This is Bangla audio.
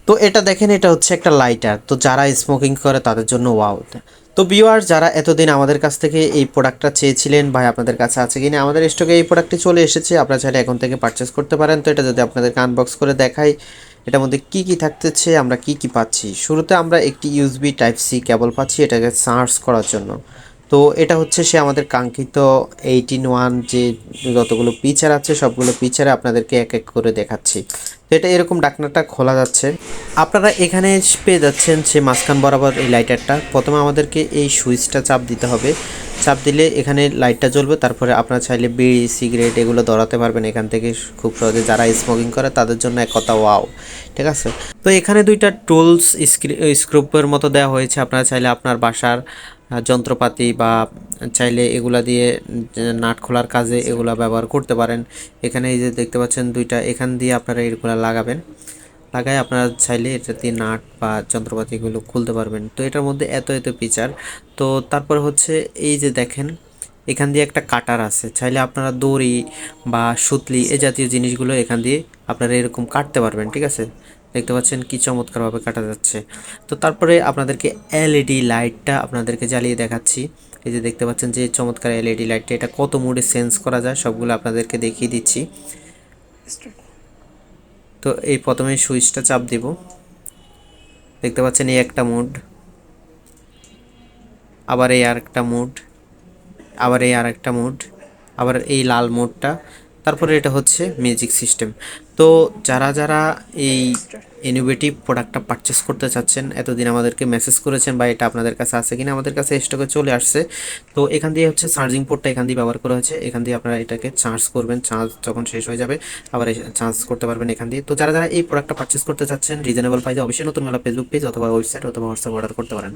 তো এটা দেখেন, এটা হচ্ছে একটা লাইটার। তো যারা স্মোকিং করে তাদের জন্য ওয়াও। তো ভিউয়ার, যারা এতদিন আমাদের কাছ থেকে এই প্রোডাক্টটা চেয়েছিলেন, ভাই আপনাদের কাছে আছে কিনা, আমাদের স্টকে এই প্রোডাক্টটি চলে এসেছে, আপনারা চাইলে এখন থেকে পারচেস করতে পারেন। তো এটা যদি আপনাদেরকে আনবক্স করে দেখাই, এটার মধ্যে কি কি থাকতেছে, আমরা কি কি পাচ্ছি। শুরুতে আমরা একটি ইউএসবি টাইপ সি কেবল পাচ্ছি এটাকে চার্জ করার জন্য। তো এটা হচ্ছে সে আমাদের কাঙ্ক্ষিত 18 যে যতগুলো পিচার আছে সবগুলো পিচারে আপনাদেরকে এক এক করে দেখাচ্ছি। তো এটা এরকম ডাকনাটা খোলা যাচ্ছে, আপনারা এখানে পেয়ে যাচ্ছেন সে মাঝখান বরাবর এই লাইটারটা। প্রথমে আমাদেরকে এই সুইচটা চাপ দিতে হবে, চাপ দিলে এখানে লাইটটা জ্বলবে। তারপরে আপনারা চাইলে বিড়ি সিগারেট এগুলো ধরাতে পারবেন এখান থেকে খুব সহজে। যারা স্মোকিং করে তাদের জন্য এক কথা ওয়াও, ঠিক আছে। তো এখানে দুইটা টুলস স্ক্রুপের মতো দেওয়া হয়েছে, আপনারা চাইলে আপনার বাসার যন্ত্রপাতি বা চাইলে এগুলা দিয়ে নাট খোলার কাজে এগুলা ব্যবহার করতে পারেন। এখানে এই যে দেখতে পাচ্ছেন দুইটা, এখান দিয়ে আপনারা এগুলা লাগাবেন, লাগায় আপনারা চাইলে এটা দিয়ে নাট বা যন্ত্রপাতিগুলো খুলতে পারবেন। তো এটার মধ্যে এত এত ফিচার। তো তারপর হচ্ছে এই যে দেখেন, এখান দিয়ে একটা কাটার আছে, চাইলে আপনারা দড়ি বা সুতলি এ জাতীয় জিনিসগুলো এখান দিয়ে আপনারা এরকম কাটতে পারবেন, ঠিক আছে। দেখতে পাচ্ছেন কি চমৎকারভাবে কাটা যাচ্ছে। তো তারপরে আপনাদেরকে এলইডি লাইটটা আপনাদেরকে জ্বালিয়ে দেখাচ্ছি। এই যে দেখতে পাচ্ছেন যে চমৎকার এলইডি লাইটটা, এটা কত মোডে সেন্স করা যায় সবগুলো আপনাদেরকে দেখিয়ে দিচ্ছি। তো এই প্রথমে সুইচটা চাপ দিব, দেখতে পাচ্ছেন এই একটা মোড, আবার এই আরেকটা মোড, আবার এই আরেকটা মোড, আবার এই লাল মোডটা। তারপরে এটা হচ্ছে মিউজিক সিস্টেম। তো যারা যারা এই ইনোভেটিভ প্রোডাক্টটা পারচেস করতে চাচ্ছেন, এতদিন আমাদেরকে মেসেজ করেছেন বা এটা আপনাদের কাছে আছে কিনা, আমাদের কাছে স্টকে চলে আসছে। তো এখান দিয়ে হচ্ছে চার্জিং পোর্টটা এখান দিয়ে ব্যবহার করা হয়েছে, এখান দিয়ে আপনারা এটাকে চার্জ করবেন, চার্জ যখন শেষ হয়ে যাবে আবার চার্জ করতে পারবেন এখান দিয়ে। তো যারা যারা এই প্রোডাক্টটা পারচেস করতে চাচ্ছেন রিজনেবল প্রাইসে, অবশ্যই নতুন মেলা ফেসবুক পেজ অথবা ওয়েবসাইট অথবা হোয়াটসঅ্যাপ অর্ডার করতে পারেন।